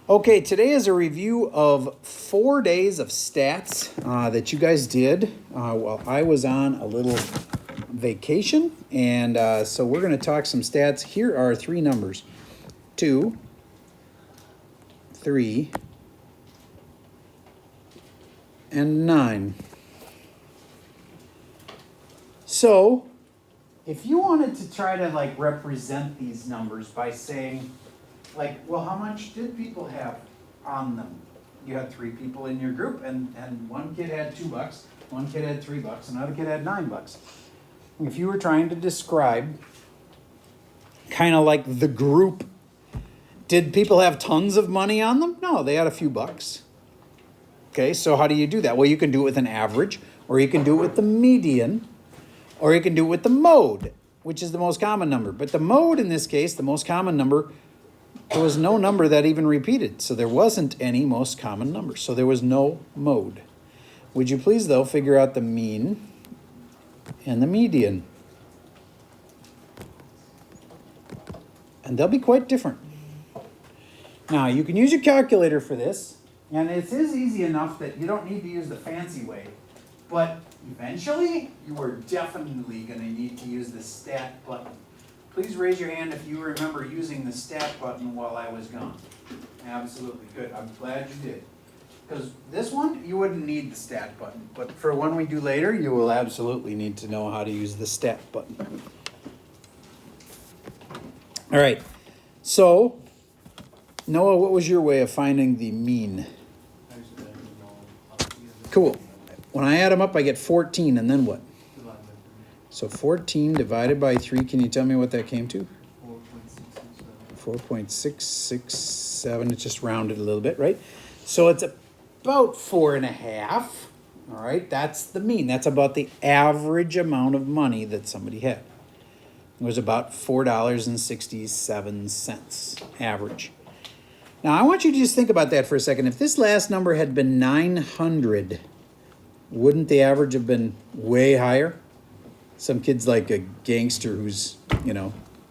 Okay, today is a review of 4 days of stats that you guys did while I was on a little vacation. And so we're going to talk some stats. Here are three numbers: 2, 3, and 9. So if you wanted to try to like represent these numbers by saying, like, well, how much did people have on them? You had 3 people in your group, and one kid had $2, one kid had $3, another kid had $9. If you were trying to describe kind of like the group, did people have tons of money on them? No, they had a few bucks. Okay, so how do you do that? Well, you can do it with an average, or you can do it with the median, or you can do it with the mode, which is the most common number. But the mode in this case, the most common number, there was no number that even repeated. So there wasn't any most common number. So there was no mode. Would you please, though, figure out the mean and the median? And they'll be quite different. Now, you can use your calculator for this. And it is easy enough that you don't need to use the fancy way. But eventually, you are definitely going to need to use the stat button. Please raise your hand if you remember using the stat button while I was gone. Absolutely, good. I'm glad you did. Because this one, you wouldn't need the stat button. But for one we do later, you will absolutely need to know how to use the stat button. All right. So, Noah, what was your way of finding the mean? Cool. When I add them up, I get 14, and then what? So 14 divided by 3, can you tell me what that came to? 4.667. It's just rounded a little bit, right? So it's about 4.5. All right, that's the mean. That's about the average amount of money that somebody had. It was about $4.67 average. Now, I want you to just think about that for a second. If this last number had been 900, wouldn't the average have been way higher? Some kid's like a gangster who's,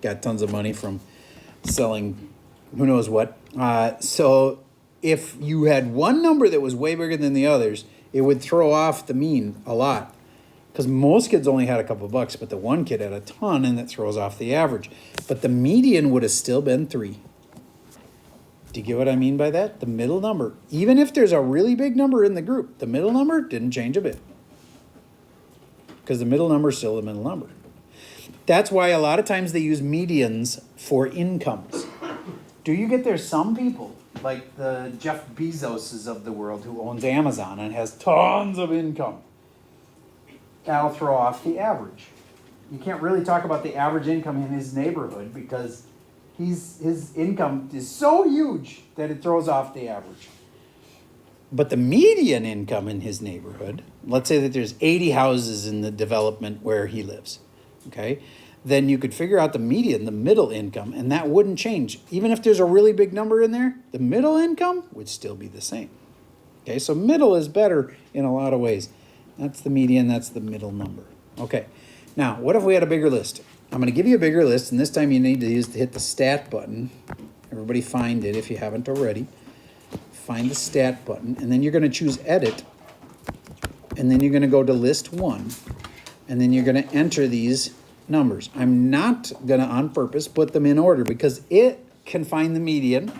got tons of money from selling who knows what. So if you had one number that was way bigger than the others, it would throw off the mean a lot. Because most kids only had a couple bucks, but the one kid had a ton, and that throws off the average. But the median would have still been 3. Do you get what I mean by that? The middle number. Even if there's a really big number in the group, the middle number didn't change a bit. Because the middle number is still the middle number. That's why a lot of times they use medians for incomes. Do you get there some people, like the Jeff Bezoses of the world who owns Amazon and has tons of income? That'll throw off the average. You can't really talk about the average income in his neighborhood because his income is so huge that it throws off the average. But the median income in his neighborhood, let's say that there's 80 houses in the development where he lives, okay? Then you could figure out the median, the middle income, and that wouldn't change. Even if there's a really big number in there, the middle income would still be the same. Okay, so middle is better in a lot of ways. That's the median, that's the middle number. Okay, now what if we had a bigger list? I'm going to give you a bigger list, and this time you need to hit the stat button. Everybody find it if you haven't already. Find the stat button, and then you're going to choose edit, and then you're going to go to list 1, and then you're going to enter these numbers. I'm not going to on purpose put them in order because it can find the median,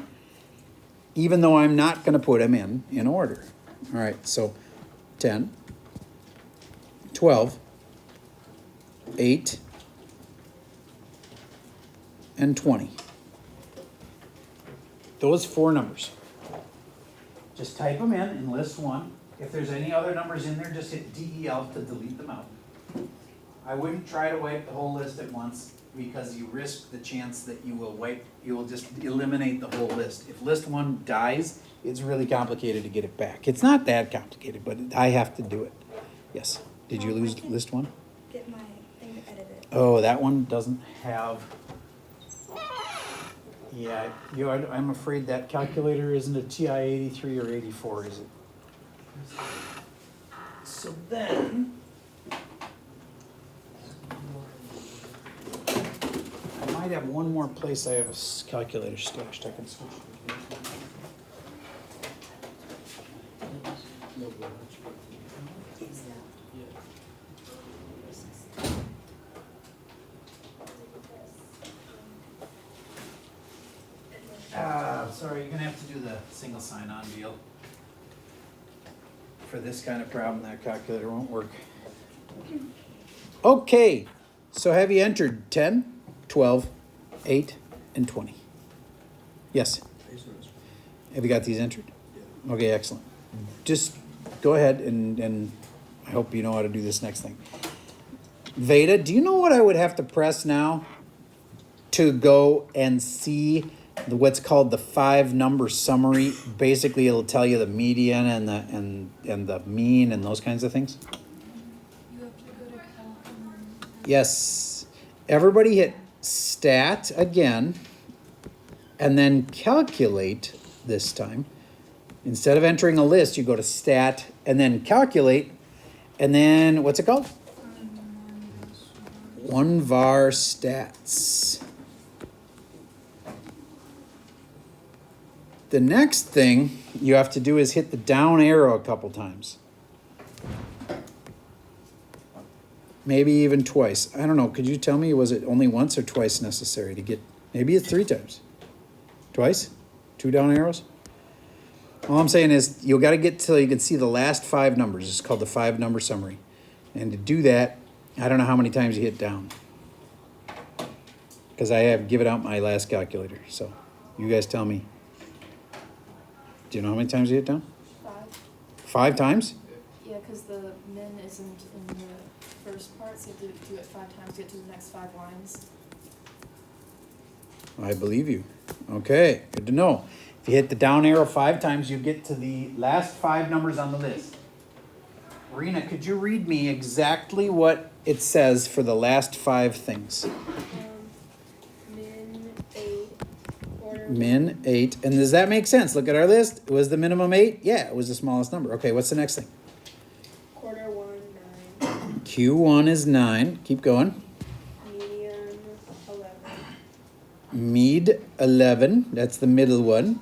even though I'm not going to put them in order. All right, so 10, 12, 8, and 20. Those 4 numbers. Just type them in list 1. If there's any other numbers in there, just hit DEL to delete them out. I wouldn't try to wipe the whole list at once because you risk the chance that you will just eliminate the whole list. If list 1 dies, it's really complicated to get it back. It's not that complicated, but I have to do it. Yes. Did you lose list 1? Get my thing to edit it. Oh, that one doesn't have... Yeah, I'm afraid that calculator isn't a TI-83 or 84, is it? So then, I might have one more place I have a calculator stashed. I can switch. Sorry, you're gonna have to do the single sign-on deal. For this kind of problem, that calculator won't work. Okay, so have you entered 10, 12, 8, and 20? Yes. Have you got these entered? Okay, excellent. Just go ahead and I hope you know how to do this next thing. Veda, do you know what I would have to press now to go and see what's called the 5-number summary? Basically, it'll tell you the median and the mean and those kinds of things. You have to go to count and then. Yes. Everybody hit stat again and then calculate this time. Instead of entering a list, you go to stat and then calculate, and then what's it called? One var stats. The next thing you have to do is hit the down arrow a couple times. Maybe even twice. I don't know. Could you tell me, was it only once or twice necessary to get, maybe it's 3 times? Twice? 2 down arrows? All I'm saying is you got to get till you can see the last 5 numbers. It's called the 5-number summary. And to do that, I don't know how many times you hit down. Because I have given out my last calculator. So you guys tell me. Do you know how many times you hit down? 5. 5 times? Yeah, because the min isn't in the first part, so you have to do it 5 times to get to the next 5 lines. I believe you. Okay, good to know. If you hit the down arrow 5 times, you get to the last 5 numbers on the list. Rena, could you read me exactly what it says for the last 5 things? Min 8, quarter. Min 8. And does that make sense? Look at our list. Was the minimum 8? Yeah, it was the smallest number. Okay, what's the next thing? Quarter 1, 9. Q1 is 9. Keep going. Median 11. Med 11. That's the middle one.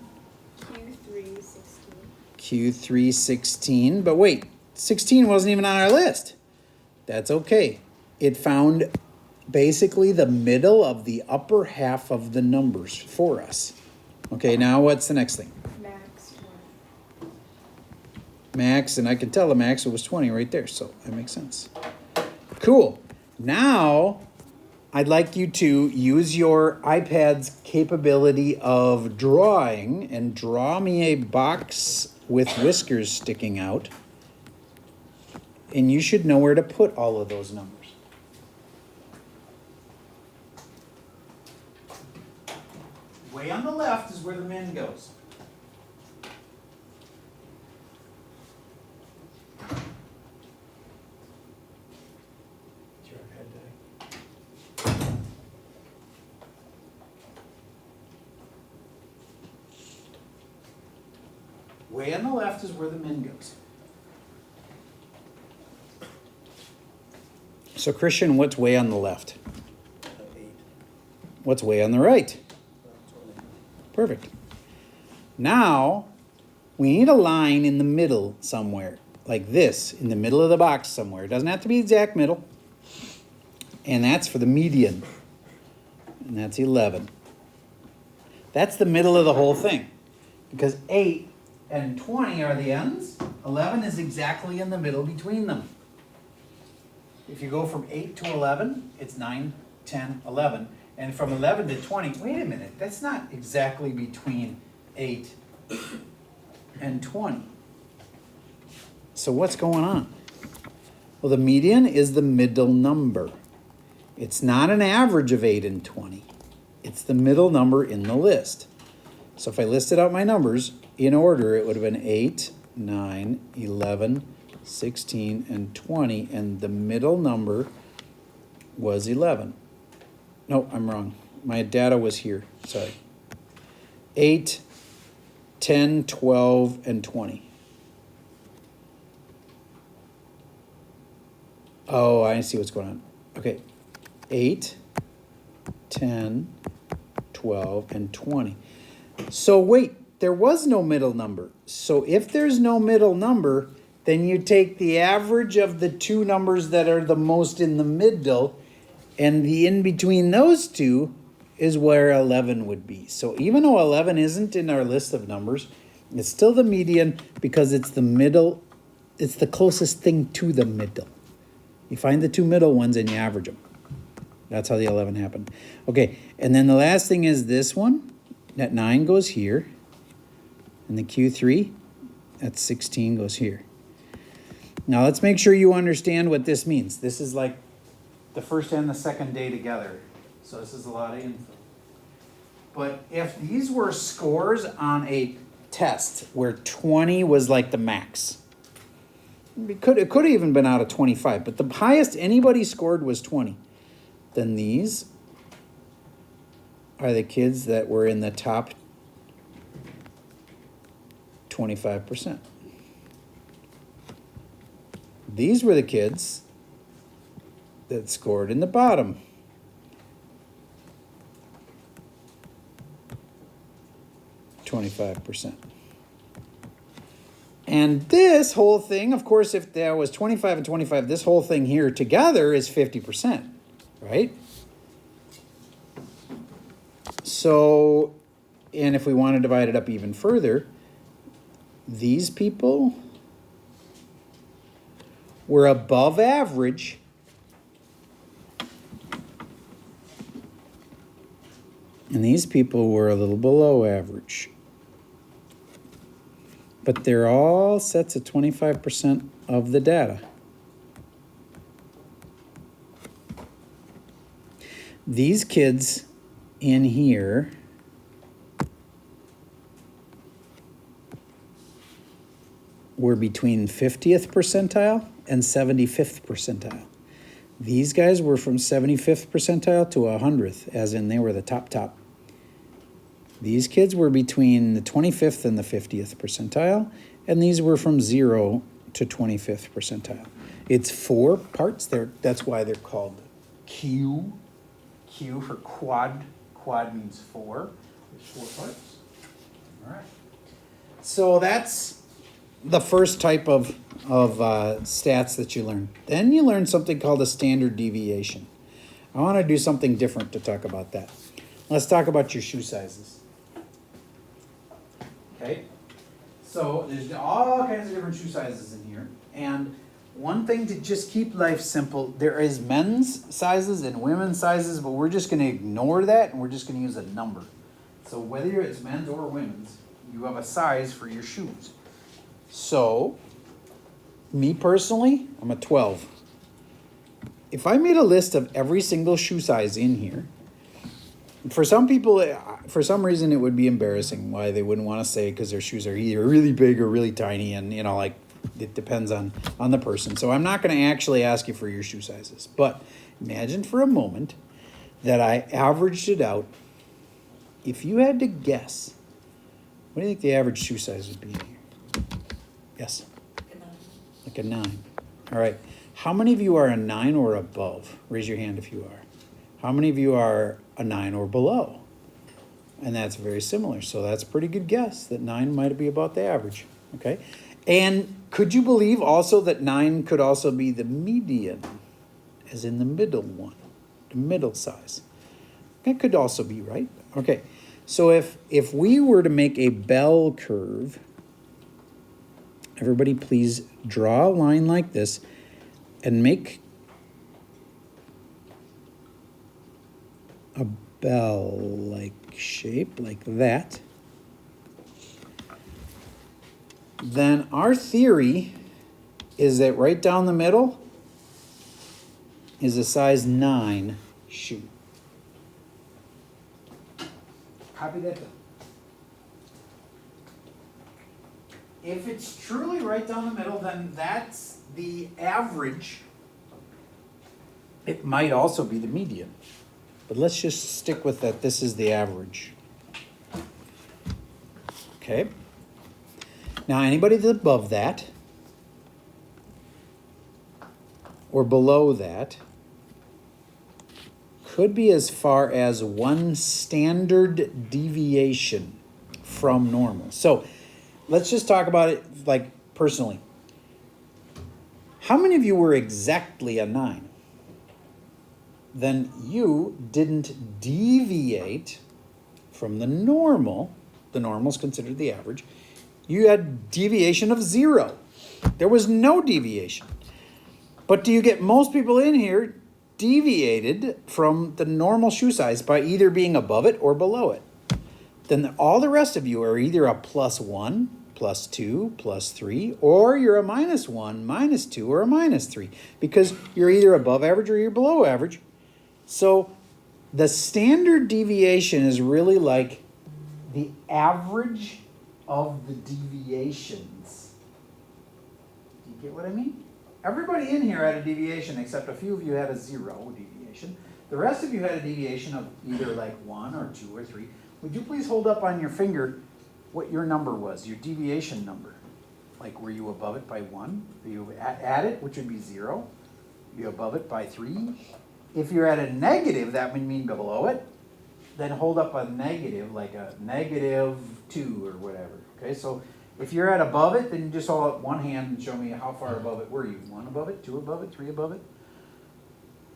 Q3 16. Q3 16. But wait, 16 wasn't even on our list. That's okay. It found basically the middle of the upper half of the numbers for us. Okay, now what's the next thing? Max 20. Max, and I can tell the max, it was 20 right there, so that makes sense. Cool. Now, I'd like you to use your iPad's capability of drawing and draw me a box with whiskers sticking out. And you should know where to put all of those numbers. Way on the left is where the min goes. Way on the left is where the min goes. So Christian, what's way on the left? 8. What's way on the right? Perfect. Now, we need a line in the middle somewhere, like this, in the middle of the box somewhere. It doesn't have to be exact middle. And that's for the median. And that's 11. That's the middle of the whole thing. Because 8 and 20 are the ends. 11 is exactly in the middle between them. If you go from 8 to 11, it's 9, 10, 11. And from 11 to 20, wait a minute, that's not exactly between 8 and 20. So what's going on? Well, the median is the middle number. It's not an average of 8 and 20. It's the middle number in the list. So if I listed out my numbers in order, it would have been 8, 9, 11, 16, and 20, and the middle number was 11. No, I'm wrong. My data was here. Sorry. 8, 10, 12, and 20. Oh, I see what's going on. Okay. 8, 10, 12, and 20. So wait, there was no middle number. So if there's no middle number, then you take the average of the two numbers that are the most in the middle, and the in between those two is where 11 would be. So even though 11 isn't in our list of numbers, it's still the median because it's the middle. It's the closest thing to the middle. You find the two middle ones and you average them. That's how the 11 happened. Okay, and then the last thing is this one. That 9 goes here. And the Q3, that 16 goes here. Now let's make sure you understand what this means. This is like the first and the second day together. So this is a lot of info. But if these were scores on a test where 20 was like the max, it could have even been out of 25, but the highest anybody scored was 20. Then these are the kids that were in the top 25%. These were the kids that scored in the bottom 25%. And this whole thing, of course, if there was 25 and 25, this whole thing here together is 50%, right? So, and if we want to divide it up even further, these people were above average and these people were a little below average. But they're all sets of 25% of the data. These kids in here were between 50th percentile and 75th percentile. These guys were from 75th percentile to 100th, as in they were the top. These kids were between the 25th and the 50th percentile, and these were from 0 to 25th percentile. It's 4 parts there. That's why they're called Q. Q for quad. Quad means 4. There's 4 parts. All right. So that's the first type of stats that you learn. Then you learn something called a standard deviation. I want to do something different to talk about that. Let's talk about your shoe sizes. Okay, so there's all kinds of different shoe sizes in here. And one thing to just keep life simple, there is men's sizes and women's sizes, but we're just going to ignore that and we're just going to use a number. So whether it's men's or women's, you have a size for your shoes. So, me personally, I'm a 12. If I made a list of every single shoe size in here, for some people, for some reason, it would be embarrassing why they wouldn't want to say because their shoes are either really big or really tiny, and like it depends on the person. So I'm not going to actually ask you for your shoe sizes. But imagine for a moment that I averaged it out. If you had to guess, what do you think the average shoe size would be in here? Yes? Like a 9. All right. How many of you are a 9 or above? Raise your hand if you are. How many of you are a 9 or below? And that's very similar. So that's a pretty good guess that 9 might be about the average. Okay. And could you believe also that 9 could also be the median, as in the middle one, the middle size? That could also be right. Okay. So if we were to make a bell curve, everybody please draw a line like this and make a bell-like shape like that. Then our theory is that right down the middle is a size 9 shoe. Copy that down. If it's truly right down the middle, then that's the average. It might also be the median. But let's just stick with that. This is the average. Okay. Now, anybody that's above that or below that could be as far as 1 standard deviation from normal. So let's just talk about it like personally. How many of you were exactly a 9? Then you didn't deviate from the normal. The normal is considered the average. You had deviation of 0. There was no deviation. But do you get most people in here deviated from the normal shoe size by either being above it or below it? Then all the rest of you are either a +1, +2, +3, or you're a -1, -2, or a -3, because you're either above average or you're below average. So the standard deviation is really like the average of the deviations. Do you get what I mean? Everybody in here had a deviation except a few of you had a 0 deviation. The rest of you had a deviation of either like 1 or 2 or 3. Would you please hold up on your finger what your number was, your deviation number? Like, were you above it by 1? Were you at it, which would be 0? Were you above it by 3? If you're at a negative, that would mean below it. Then hold up a negative, like a -2 or whatever. Okay, so if you're at above it, then you just hold up one hand and show me how far above it were you. 1 above it, 2 above it, 3 above it.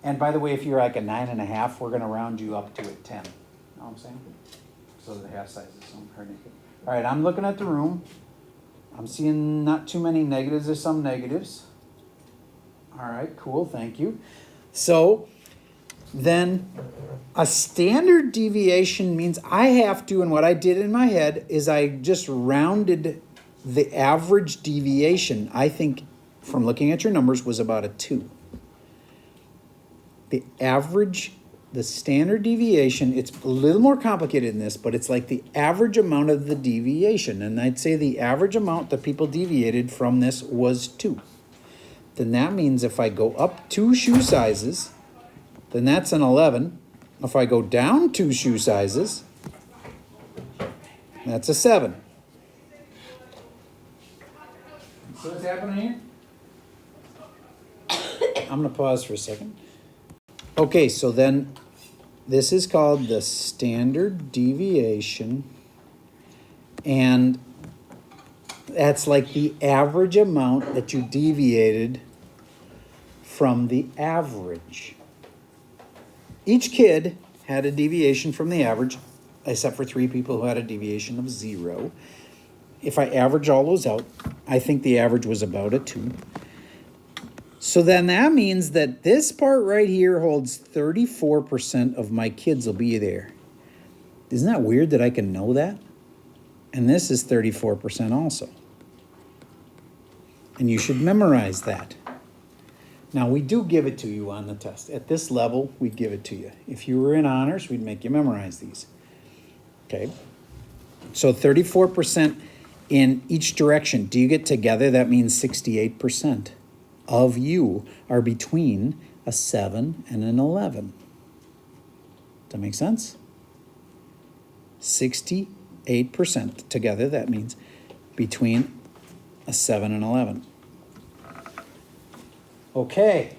And by the way, if you're like a 9.5, we're going to round you up to a 10. Know what I'm saying? So the half sizes are naked. All right, I'm looking at the room. I'm seeing not too many negatives. There's some negatives. All right, cool, thank you. So then a standard deviation means I have to, and what I did in my head is I just rounded the average deviation, I think, from looking at your numbers, was about a 2. The average, the standard deviation, it's a little more complicated than this, but it's like the average amount of the deviation. And I'd say the average amount that people deviated from this was 2. Then that means if I go up 2 shoe sizes, then that's an 11. If I go down 2 shoe sizes, that's a 7. So what's happening here? I'm going to pause for a second. Okay, so then this is called the standard deviation, and that's like the average amount that you deviated from the average. Each kid had a deviation from the average, except for 3 people who had a deviation of 0. If I average all those out, I think the average was about a 2. So then that means that this part right here holds 34% of my kids will be there. Isn't that weird that I can know that? And this is 34% also. And you should memorize that. Now, we do give it to you on the test. At this level, we give it to you. If you were in honors, we'd make you memorize these. Okay? So 34% in each direction. Do you get together? That means 68% of you are between a 7 and an 11. Does that make sense? 68% together. That means between a 7 and 11. Okay,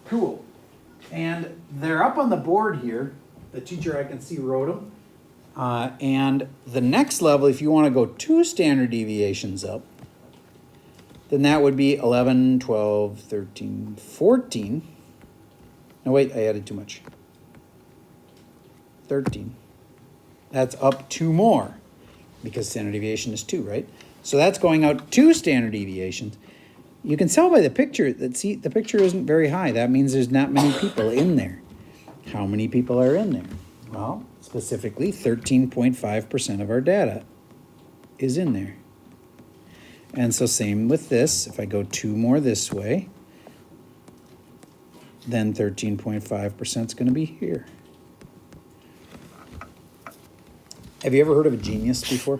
cool. And they're up on the board here. The teacher, I can see, wrote them. And the next level, if you want to go 2 standard deviations up, then that would be 11, 12, 13, 14. No, wait, I added too much. 13. That's up 2 more, because standard deviation is 2, right? So that's going out 2 standard deviations. You can tell by the picture that, see, the picture isn't very high. That means there's not many people in there. How many people are in there? Well, specifically 13.5% of our data is in there. And so same with this. If I go 2 more this way, then 13.5% is going to be here. Have you ever heard of a genius before?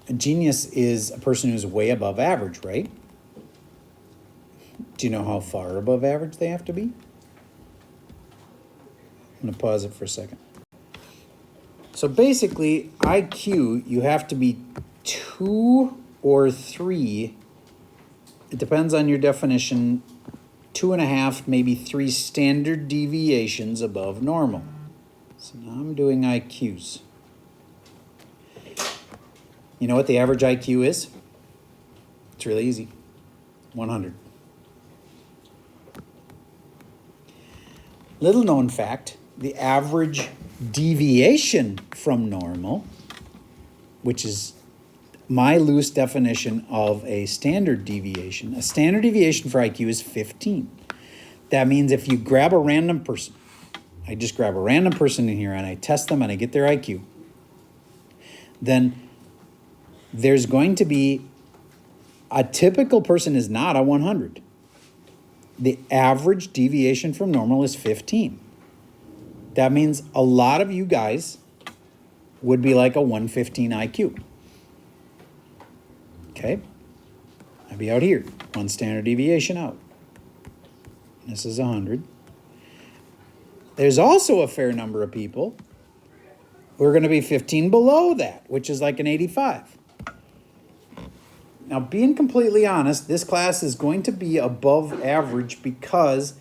A genius is a person who's way above average, right? Do you know how far above average they have to be? I'm going to pause it for a second. So basically, IQ, you have to be 2 or 3. It depends on your definition. 2.5, maybe 3 standard deviations above normal. So now I'm doing IQs. You know what the average IQ is? It's It's really easy. 100. Little known fact, the average deviation from normal, which is my loose definition of a standard deviation for IQ is 15. That means if you grab a random person, I just grab a random person in here and I test them and I get their IQ, then there's going to be a typical person is not a 100. The average deviation from normal is 15. That means a lot of you guys would be like a 115 IQ. Okay? I'd be out here, one standard deviation out. This is 100. There's also a fair number of people who are going to be 15 below that, which is like an 85. Now, being completely honest, this class is going to be above average because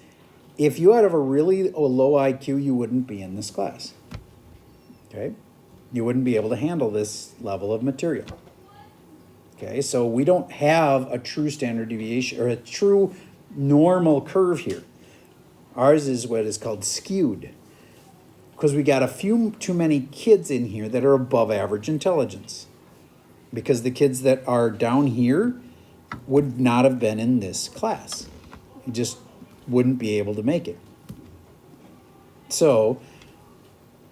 if you had a really low IQ, you wouldn't be in this class. Okay? You wouldn't be able to handle this level of material. Okay, so we don't have a true standard deviation or a true normal curve here. Ours is what is called skewed because we got a few too many kids in here that are above average intelligence because the kids that are down here would not have been in this class. You just wouldn't be able to make it. So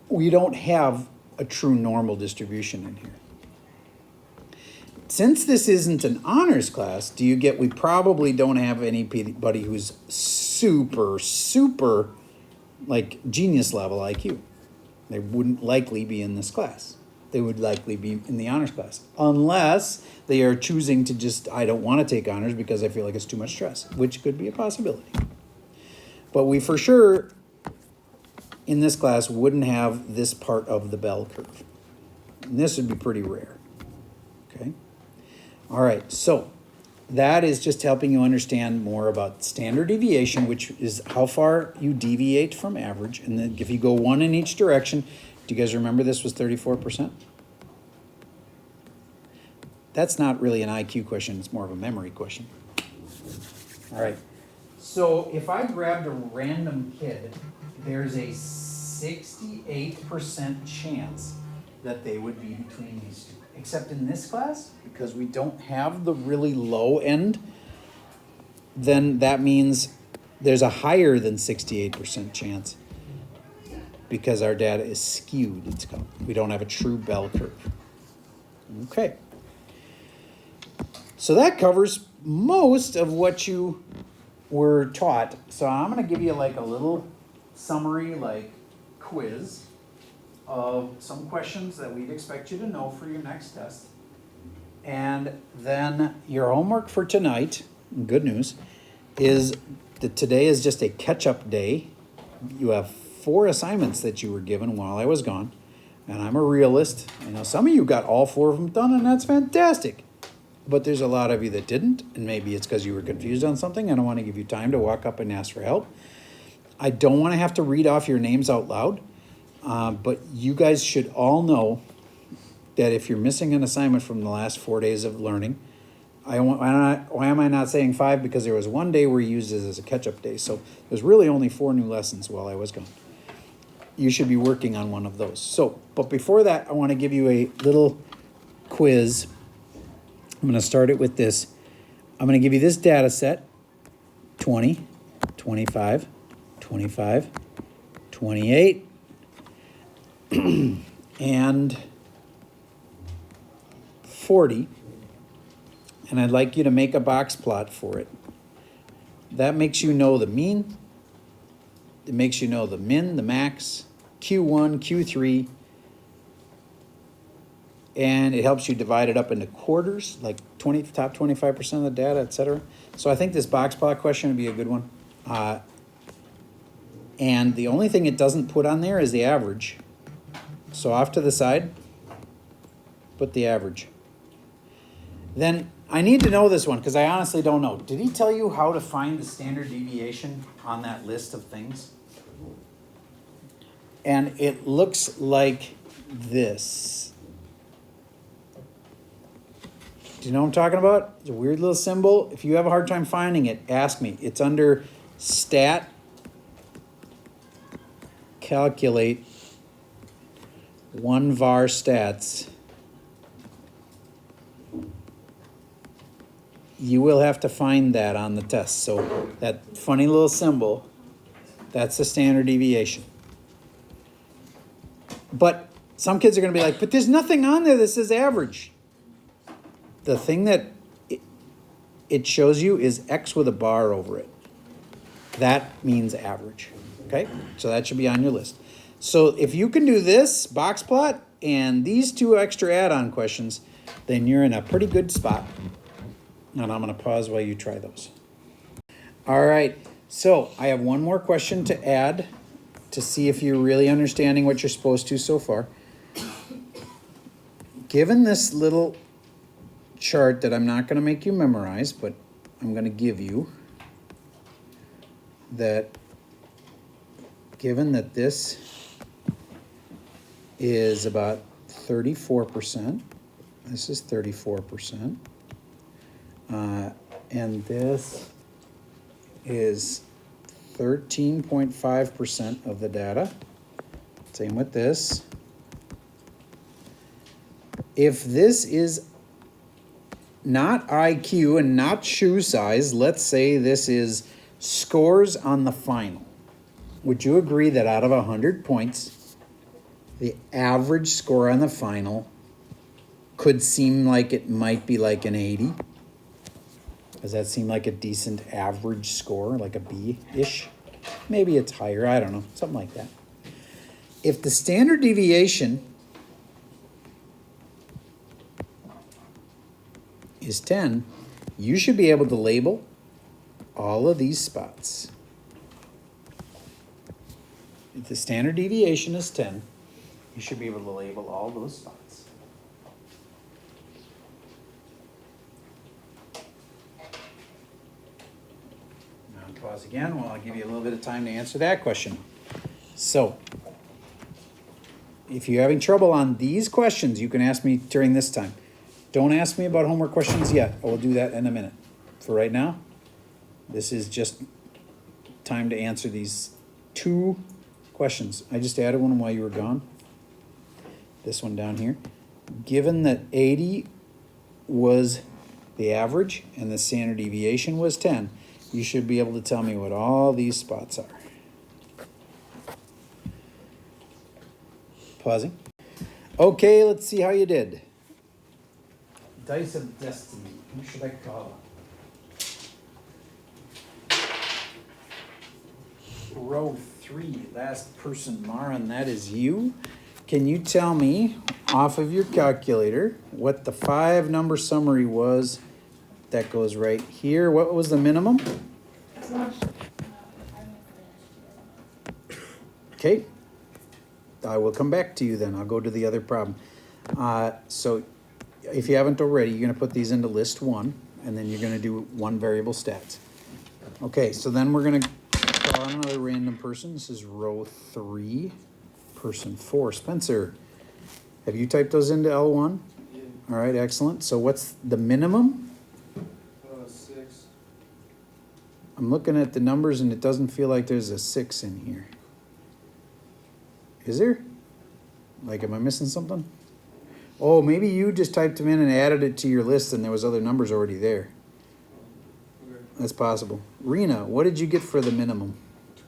we don't have a true normal distribution in here. Since this isn't an honors class, we probably don't have anybody who's super, like genius level IQ. They wouldn't likely be in this class. They would likely be in the honors class. Unless they are choosing to just, I don't want to take honors because I feel like it's too much stress, which could be a possibility. But we for sure, in this class, wouldn't have this part of the bell curve. And this would be pretty rare. Okay? All right, so that is just helping you understand more about standard deviation, which is how far you deviate from average. And then if you go one in each direction, do you guys remember this was 34%? That's not really an IQ question, it's more of a memory question. All right, so if I grabbed a random kid, there's a 68% chance that they would be between these two. Except in this class, because we don't have the really low end, then that means there's a higher than 68% chance because our data is skewed, it's called. We don't have a true bell curve. Okay. So that covers most of what you were taught. So I'm going to give you like a little summary, like quiz of some questions that we'd expect you to know for your next test. And then your homework for tonight, good news, is that today is just a catch-up day. You have 4 assignments that you were given while I was gone. And I'm a realist. I know some of you got all 4 of them done, and that's fantastic. But there's a lot of you that didn't, and maybe it's because you were confused on something. I don't want to give you time to walk up and ask for help. I don't want to have to read off your names out loud. But you guys should all know that if you're missing an assignment from the last 4 days of learning, why am I not saying 5? Because there was one day where you used it as a catch-up day. So there's really only 4 new lessons while I was gone. You should be working on one of those. So, but before that, I want to give you a little quiz. I'm going to start it with this. I'm going to give you this data set, 20, 25, 25, 28, and 40, and I'd like you to make a box plot for it. That makes you know the mean, it makes you know the min, the max, Q1, Q3, and it helps you divide it up into quarters, like top 25% of the data, etc. So I think this box plot question would be a good one. And the only thing it doesn't put on there is the average. So off to the side, put the average. Then I need to know this one because I honestly don't know. Did he tell you how to find the standard deviation on that list of things? And it looks like this. Do you know what I'm talking about? It's a weird little symbol. If you have a hard time finding it, ask me. It's under stat, calculate, 1 var stats. You will have to find that on the test. So that funny little symbol, that's the standard deviation. But some kids are going to be like, but there's nothing on there that says average. The thing that it shows you is X with a bar over it. That means average. Okay? So that should be on your list. So if you can do this box plot and these 2 extra add-on questions, then you're in a pretty good spot. And I'm going to pause while you try those. All right. So I have one more question to add to see if you're really understanding what you're supposed to so far. Given this little chart that I'm not going to make you memorize, but I'm going to give you, that given that this is about 34%, this is 34%, and this is 13.5% of the data. Same with this. If this is not IQ and not shoe size, let's say this is scores on the final. Would you agree that out of 100 points, the average score on the final could seem like it might be like an 80? Does that seem like a decent average score, like a B-ish? Maybe it's higher, I don't know, something like that. If the standard deviation is 10, you should be able to label all of these spots. If the standard deviation is 10, you should be able to label all those spots. Pause again while I give you a little bit of time to answer that question. So, if you're having trouble on these questions, you can ask me during this time. Don't ask me about homework questions yet. I will do that in a minute. For right now, this is just time to answer these 2 questions. I just added one while you were gone. This one down here. Given that 80 was the average and the standard deviation was 10, you should be able to tell me what all these spots are. Pausing. Okay, let's see how you did. Dice of Destiny. Who should I call? Row 3, last person, Marin, that is you. Can you tell me, off of your calculator, what the 5-number summary was that goes right here? What was the minimum? Okay. I will come back to you then. I'll go to the other problem. So if you haven't already, you're going to put these into list 1, and then you're going to do 1 variable stats. Okay, so then we're going to call on another random person. This is row 3, person 4. Spencer, have you typed those into L1? Yeah. All right, excellent. So what's the minimum? 6. I'm looking at the numbers, and it doesn't feel like there's a 6 in here. Is there? Like, am I missing something? Oh, maybe you just typed them in and added it to your list and there was other numbers already there. Okay. That's possible. Rena, what did you get for the minimum?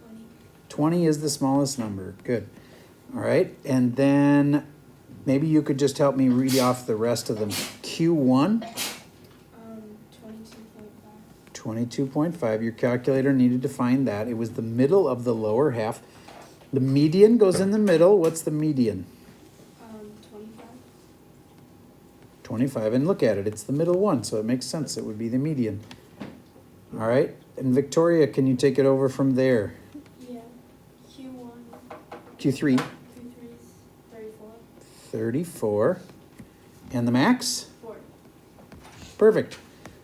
20. 20 is the smallest number. Good. All right. And then maybe you could just help me read off the rest of them. Q1? 22.5. 22.5. Your calculator needed to find that. It was the middle of the lower half. The median goes in the middle. What's the median? 25. 25. And look at it. It's the middle one, so it makes sense. It would be the median. All right. And Victoria, can you take it over from there? Yeah. Q1. Q3? Q3 is 34. 34. And the max? 40. Perfect.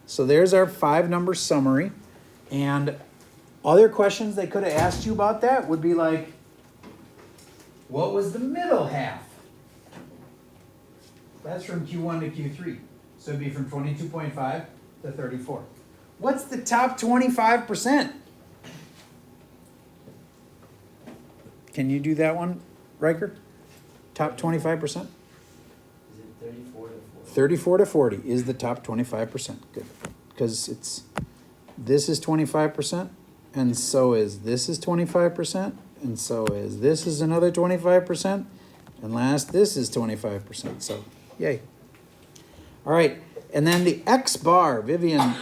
So there's our 5-number summary. And other questions they could have asked you about that would be like, what was the middle half? That's from Q1 to Q3. So it'd be from 22.5 to 34. What's the top 25%? Can you do that one, Riker? Top 25%? Is it 34 to 40? 34 to 40 is the top 25%. Good. Because this is 25%, and so is this is 25%, and so is this is another 25%, and last this is 25%. So, yay. All right, and then the X bar, Vivian,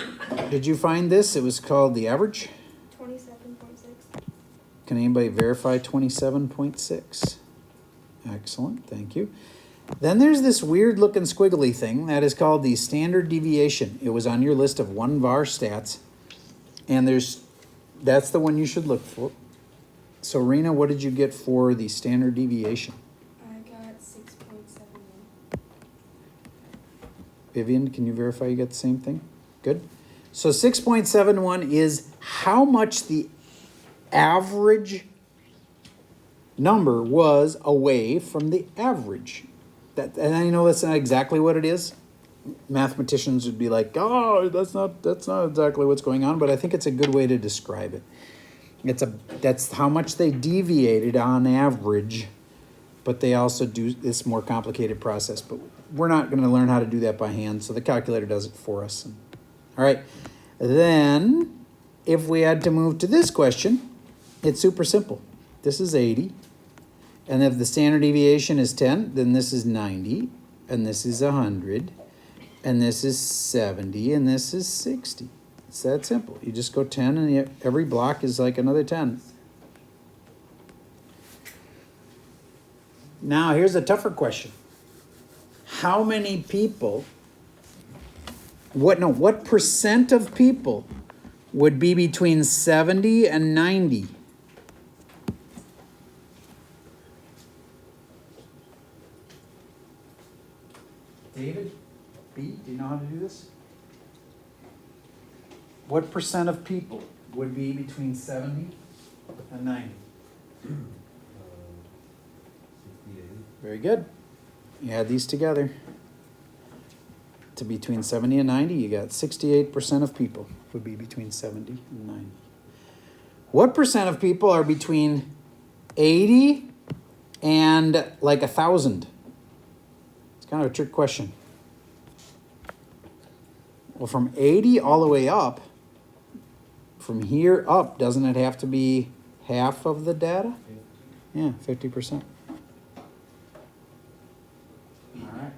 did you find this? It was called the average. 27.6. Can anybody verify 27.6? Excellent, thank you. Then there's this weird looking squiggly thing that is called the standard deviation. It was on your list of 1 var stats, and that's the one you should look for. So Rena, what did you get for the standard deviation? I got 6.71. Vivian, can you verify you got the same thing? Good. So 6.71 is how much the average number was away from the average. And I know that's not exactly what it is. Mathematicians would be like, oh, that's not exactly what's going on, but I think it's a good way to describe it. That's how much they deviated on average, but they also do this more complicated process. But we're not going to learn how to do that by hand, so the calculator does it for us. All right. Then, if we had to move to this question, it's super simple. This is 80. And if the standard deviation is 10, then this is 90, and this is 100, and this is 70, and this is 60. It's that simple. You just go 10, and every block is like another 10. Now, here's a tougher question. How many people, what percent of people would be between 70 and 90? David, B, do you know how to do this? What percent of people would be between 70 and 90? 68. Very good. You add these together. To between 70 and 90, you got 68% of people would be between 70 and 90. What percent of people are between 80 and like 1,000? Kind of a trick question. Well, from 80 all the way up, from here up, doesn't it have to be half of the data? Yeah, 50%. All right.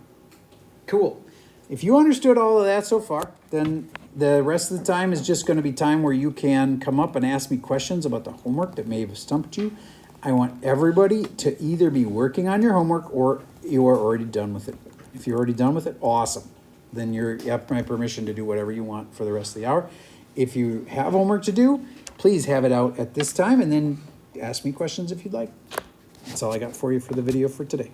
Cool. If you understood all of that so far, then the rest of the time is just going to be time where you can come up and ask me questions about the homework that may have stumped you. I want everybody to either be working on your homework or you are already done with it. If you're already done with it, awesome. Then you have my permission to do whatever you want for the rest of the hour. If you have homework to do, please have it out at this time and then ask me questions if you'd like. That's all I got for you for the video for today.